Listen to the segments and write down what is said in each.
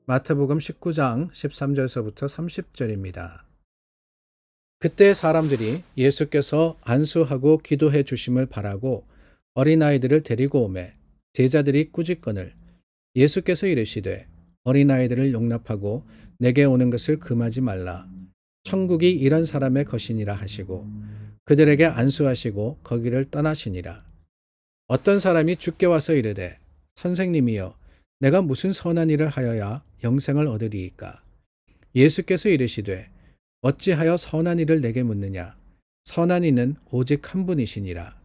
마태복음 19장 13절서부터 30절입니다. 그때 사람들이 예수께서 안수하고 기도해 주심을 바라고 어린아이들을 데리고 오매 제자들이 꾸짖거늘 예수께서 이르시되 어린아이들을 용납하고 내게 오는 것을 금하지 말라. 천국이 이런 사람의 것이니라 하시고 그들에게 안수하시고 거기를 떠나시니라. 어떤 사람이 주께 와서 이르되 선생님이여 내가 무슨 선한 일을 하여야 영생을 얻으리이까? 예수께서 이르시되 어찌하여 선한 일을 내게 묻느냐? 선한 이는 오직 한 분이시니라.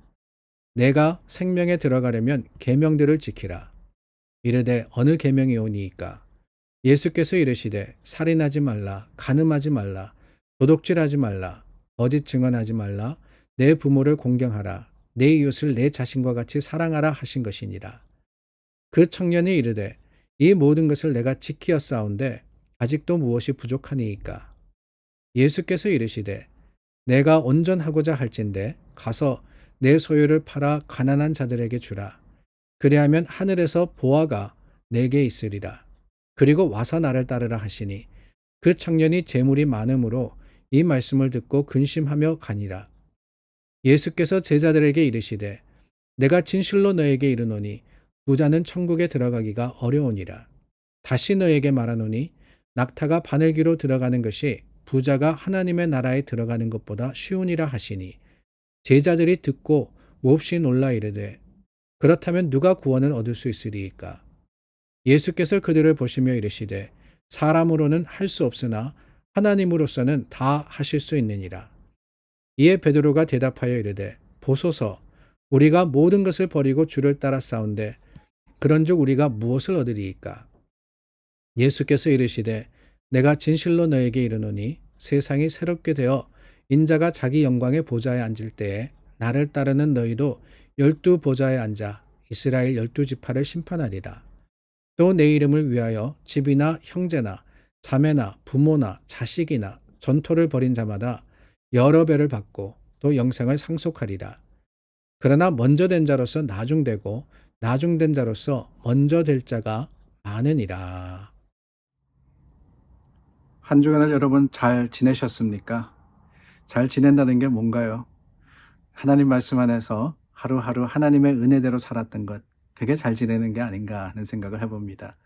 내가 생명에 들어가려면 계명들을 지키라. 이르되 어느 계명이 오니이까? 예수께서 이르시되 살인하지 말라, 간음하지 말라, 도둑질하지 말라, 거짓 증언하지 말라, 내 부모를 공경하라, 내 이웃을 내 자신과 같이 사랑하라 하신 것이니라. 그 청년이 이르되 이 모든 것을 내가 지키었사온데 아직도 무엇이 부족하니이까? 예수께서 이르시되 내가 온전하고자 할진대 가서 내 소유를 팔아 가난한 자들에게 주라. 그리하면 하늘에서 보화가 내게 있으리라. 그리고 와서 나를 따르라 하시니 그 청년이 재물이 많음으로 이 말씀을 듣고 근심하며 가니라. 예수께서 제자들에게 이르시되 내가 진실로 너에게 이르노니 부자는 천국에 들어가기가 어려우니라. 다시 너에게 말하노니 낙타가 바늘기로 들어가는 것이 부자가 하나님의 나라에 들어가는 것보다 쉬우니라 하시니 제자들이 듣고 몹시 놀라 이르되 그렇다면 누가 구원을 얻을 수 있으리이까? 예수께서 그들을 보시며 이르시되 사람으로는 할 수 없으나 하나님으로서는 다 하실 수 있느니라. 이에 베드로가 대답하여 이르되 보소서 우리가 모든 것을 버리고 주를 따라 싸운데 그런즉 우리가 무엇을 얻으리이까? 예수께서 이르시되 내가 진실로 너에게 이르노니 세상이 새롭게 되어 인자가 자기 영광의 보좌에 앉을 때에 나를 따르는 너희도 12 보좌에 앉아 이스라엘 12지파를 심판하리라. 또 내 이름을 위하여 집이나 형제나 자매나 부모나 자식이나 전토를 벌인 자마다 여러 배를 받고 또 영생을 상속하리라. 그러나 먼저 된 자로서 나중되고 나중된 자로서 먼저 될 자가 많으니라. 한 주간을 여러분 잘 지내셨습니까? 잘 지낸다는 게 뭔가요? 하나님 말씀 안에서 하루하루 하나님의 은혜대로 살았던 것, 그게 잘 지내는 게 아닌가 하는 생각을 해봅니다.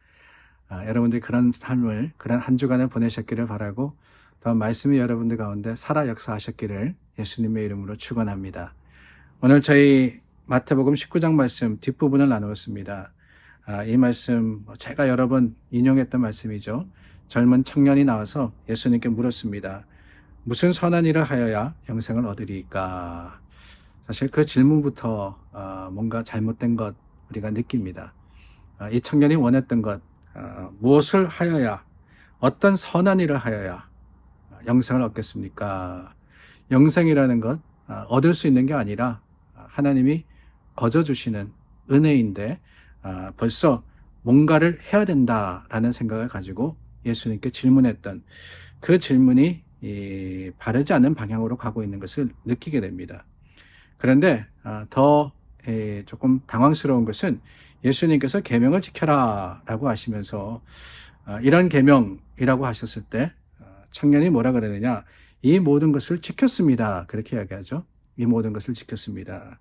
여러분들이 그런 삶을, 그런 한 주간을 보내셨기를 바라고 더 말씀이 여러분들 가운데 살아 역사하셨기를 예수님의 이름으로 축원합니다. 오늘 저희 마태복음 19장 말씀 뒷부분을 나누었습니다. 이 말씀 제가 여러 번 인용했던 말씀이죠. 젊은 청년이 나와서 예수님께 물었습니다. 무슨 선한 일을 하여야 영생을 얻으리이까? 사실 그 질문부터 뭔가 잘못된 것 우리가 느낍니다. 이 청년이 원했던 것, 무엇을 하여야, 어떤 선한 일을 하여야 영생을 얻겠습니까? 영생이라는 것 얻을 수 있는 게 아니라 하나님이 거저 주시는 은혜인데 벌써 뭔가를 해야 된다라는 생각을 가지고 예수님께 질문했던 그 질문이 바르지 않은 방향으로 가고 있는 것을 느끼게 됩니다. 그런데 더 조금 당황스러운 것은 예수님께서 계명을 지켜라 라고 하시면서 이런 계명이라고 하셨을 때 청년이 뭐라 그러느냐, 이 모든 것을 지켰습니다 그렇게 이야기하죠. 이 모든 것을 지켰습니다.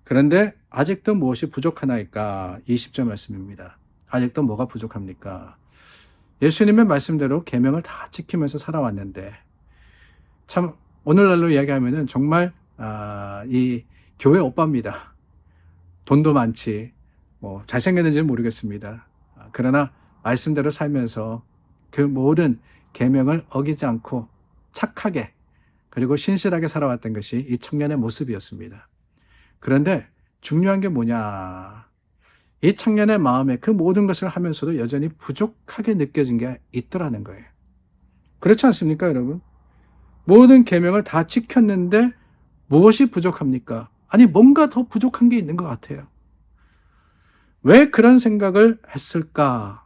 그런데 아직도 무엇이 부족하나이까? 20절 말씀입니다. 아직도 뭐가 부족합니까? 예수님의 말씀대로 계명을 다 지키면서 살아왔는데 참 오늘날로 이야기하면은 정말 이 교회 오빠입니다. 돈도 많지, 뭐 잘생겼는지는 모르겠습니다. 그러나 말씀대로 살면서 그 모든 계명을 어기지 않고 착하게 그리고 신실하게 살아왔던 것이 이 청년의 모습이었습니다. 그런데 중요한 게 뭐냐? 이 청년의 마음에 그 모든 것을 하면서도 여전히 부족하게 느껴진 게 있더라는 거예요. 그렇지 않습니까, 여러분? 모든 계명을 다 지켰는데 무엇이 부족합니까? 아니, 뭔가 더 부족한 게 있는 것 같아요. 왜 그런 생각을 했을까?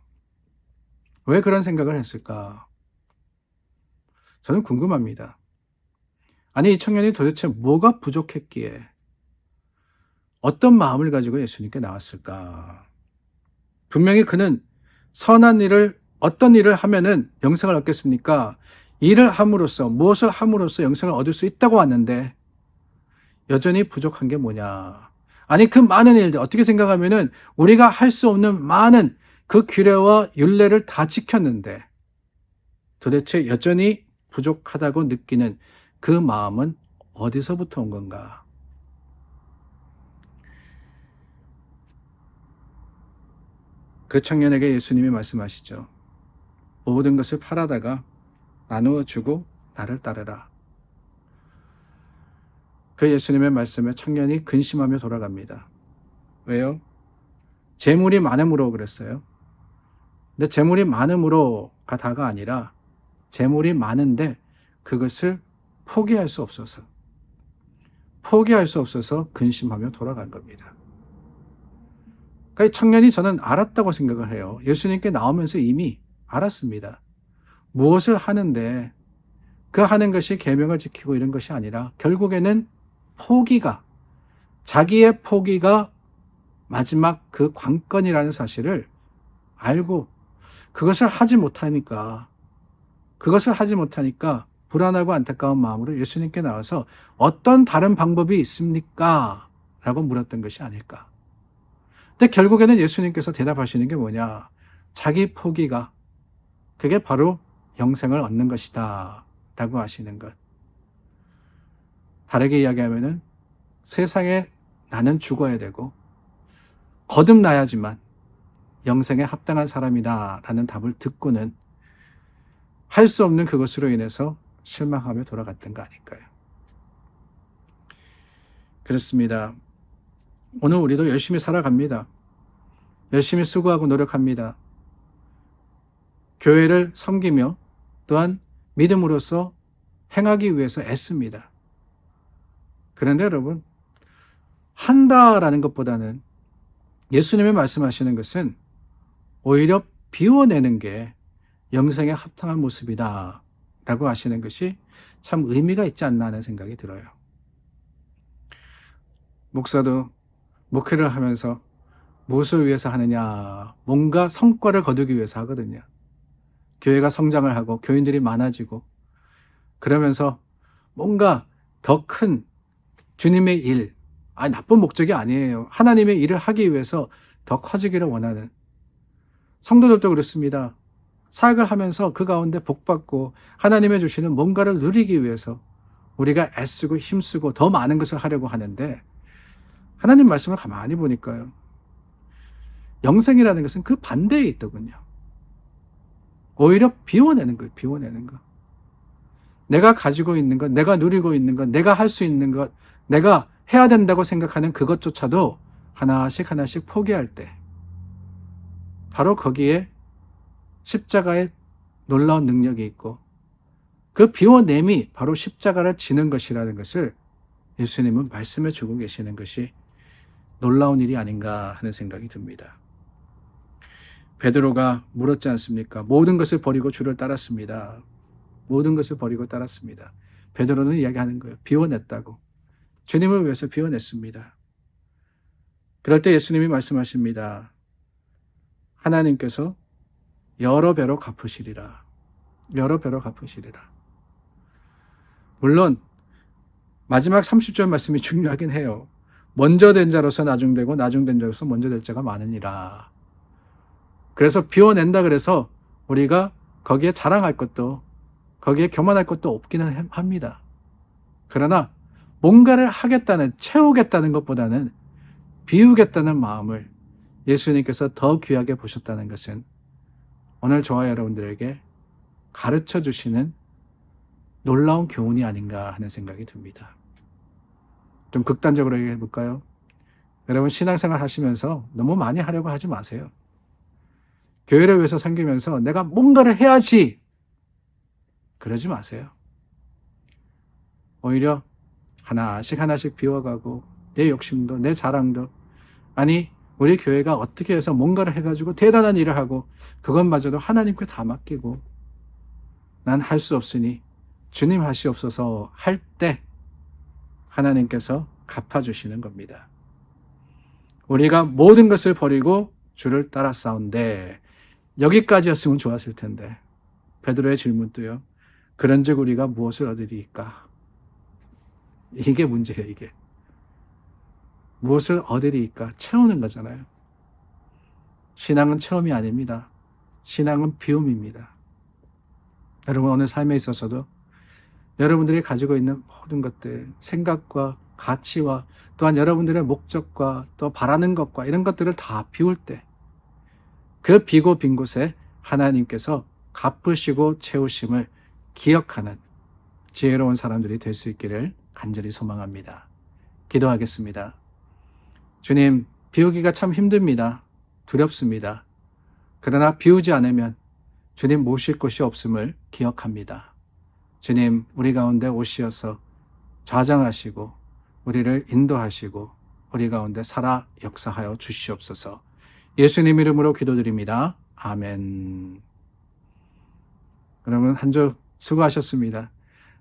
왜 그런 생각을 했을까? 저는 궁금합니다. 아니, 이 청년이 도대체 뭐가 부족했기에 어떤 마음을 가지고 예수님께 나왔을까? 분명히 그는 선한 일을 어떤 일을 하면은 영생을 얻겠습니까? 일을 함으로써, 무엇을 함으로써 영생을 얻을 수 있다고 왔는데 여전히 부족한 게 뭐냐? 아니, 그 많은 일들, 어떻게 생각하면은 우리가 할 수 없는 많은 그 규례와 율례를 다 지켰는데 도대체 여전히 부족하다고 느끼는 그 마음은 어디서부터 온 건가? 그 청년에게 예수님이 말씀하시죠. 모든 것을 팔아다가 나누어 주고 나를 따르라. 그 예수님의 말씀에 청년이 근심하며 돌아갑니다. 왜요? 재물이 많음으로 그랬어요. 근데 재물이 많음으로가 다가 아니라 재물이 많은데 그것을 포기할 수 없어서 근심하며 돌아간 겁니다. 그러니까 이 청년이 저는 알았다고 생각을 해요. 예수님께 나오면서 이미 알았습니다. 무엇을 하는데 그 하는 것이 계명을 지키고 이런 것이 아니라 결국에는 자기의 포기가 마지막 그 관건이라는 사실을 알고 그것을 하지 못하니까 불안하고 안타까운 마음으로 예수님께 나와서 어떤 다른 방법이 있습니까? 라고 물었던 것이 아닐까. 근데 결국에는 예수님께서 대답하시는 게 뭐냐? 자기 포기가 그게 바로 영생을 얻는 것이다 라고 하시는 것. 다르게 이야기하면은 세상에 나는 죽어야 되고 거듭나야지만 영생에 합당한 사람이다 라는 답을 듣고는 할 수 없는 그것으로 인해서 실망하며 돌아갔던 거 아닐까요? 그렇습니다. 오늘 우리도 열심히 살아갑니다. 열심히 수고하고 노력합니다. 교회를 섬기며 또한 믿음으로써 행하기 위해서 애씁니다. 그런데 여러분, 한다라는 것보다는 예수님이 말씀하시는 것은 오히려 비워내는 게 영생에 합당한 모습이다 라고 하시는 것이 참 의미가 있지 않나 하는 생각이 들어요. 목사도 목회를 하면서 무엇을 위해서 하느냐, 뭔가 성과를 거두기 위해서 하거든요. 교회가 성장을 하고 교인들이 많아지고 그러면서 뭔가 더 큰 주님의 일, 나쁜 목적이 아니에요. 하나님의 일을 하기 위해서 더 커지기를 원하는 성도들도 그렇습니다. 사역을 하면서 그 가운데 복받고 하나님의 주시는 뭔가를 누리기 위해서 우리가 애쓰고 힘쓰고 더 많은 것을 하려고 하는데 하나님 말씀을 가만히 보니까요. 영생이라는 것은 그 반대에 있더군요. 오히려 비워내는 거예요. 비워내는 거. 내가 가지고 있는 것, 내가 누리고 있는 것, 내가 할 수 있는 것, 내가 해야 된다고 생각하는 그것조차도 하나씩 포기할 때 바로 거기에 십자가의 놀라운 능력이 있고 그 비워냄이 바로 십자가를 지는 것이라는 것을 예수님은 말씀해 주고 계시는 것이 놀라운 일이 아닌가 하는 생각이 듭니다. 베드로가 물었지 않습니까? 모든 것을 버리고 주를 따랐습니다. 모든 것을 버리고 따랐습니다. 베드로는 이야기하는 거예요. 비워냈다고. 주님을 위해서 비워냈습니다. 그럴 때 예수님이 말씀하십니다. 하나님께서 여러 배로 갚으시리라. 여러 배로 갚으시리라. 물론 마지막 30절 말씀이 중요하긴 해요. 먼저 된 자로서 나중되고 나중된 자로서 먼저 될 자가 많으니라. 그래서 비워낸다 그래서 우리가 거기에 자랑할 것도 거기에 교만할 것도 없기는 합니다. 그러나 뭔가를 하겠다는, 채우겠다는 것보다는 비우겠다는 마음을 예수님께서 더 귀하게 보셨다는 것은 오늘 저와 여러분들에게 가르쳐 주시는 놀라운 교훈이 아닌가 하는 생각이 듭니다. 좀 극단적으로 얘기해 볼까요? 여러분 신앙생활 하시면서 너무 많이 하려고 하지 마세요. 교회를 위해서 섬기면서 내가 뭔가를 해야지 그러지 마세요. 오히려 하나씩 비워가고 내 욕심도 내 자랑도 우리 교회가 어떻게 해서 뭔가를 해가지고 대단한 일을 하고 그것마저도 하나님께 다 맡기고 난 할 수 없으니 주님 하시옵소서 할 때 하나님께서 갚아주시는 겁니다. 우리가 모든 것을 버리고 주를 따라 싸운데 여기까지였으면 좋았을 텐데 베드로의 질문도요. 그런즉 우리가 무엇을 얻으리이까? 이게 문제예요. 이게. 무엇을 얻으리이까? 채우는 거잖아요. 신앙은 체험이 아닙니다. 신앙은 비움입니다. 여러분 오늘 삶에 있어서도 여러분들이 가지고 있는 모든 것들, 생각과 가치와 또한 여러분들의 목적과 또 바라는 것과 이런 것들을 다 비울 때 그 비고 빈 곳에 하나님께서 갚으시고 채우심을 기억하는 지혜로운 사람들이 될 수 있기를 간절히 소망합니다. 기도하겠습니다. 주님, 비우기가 참 힘듭니다. 두렵습니다. 그러나 비우지 않으면 주님 모실 곳이 없음을 기억합니다. 주님, 우리 가운데 오시어서 좌장하시고 우리를 인도하시고 우리 가운데 살아 역사하여 주시옵소서. 예수님 이름으로 기도드립니다. 아멘. 여러분 한 주 수고하셨습니다.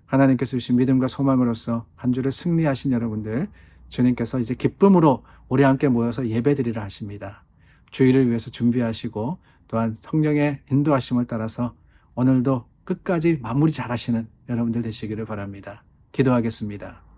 하나님께서 주신 믿음과 소망으로서 한 주를 승리하신 여러분들, 주님께서 이제 기쁨으로 우리 함께 모여서 예배드리라 하십니다. 주일을 위해서 준비하시고 또한 성령의 인도하심을 따라서 오늘도 끝까지 마무리 잘하시는 여러분들 되시기를 바랍니다. 기도하겠습니다.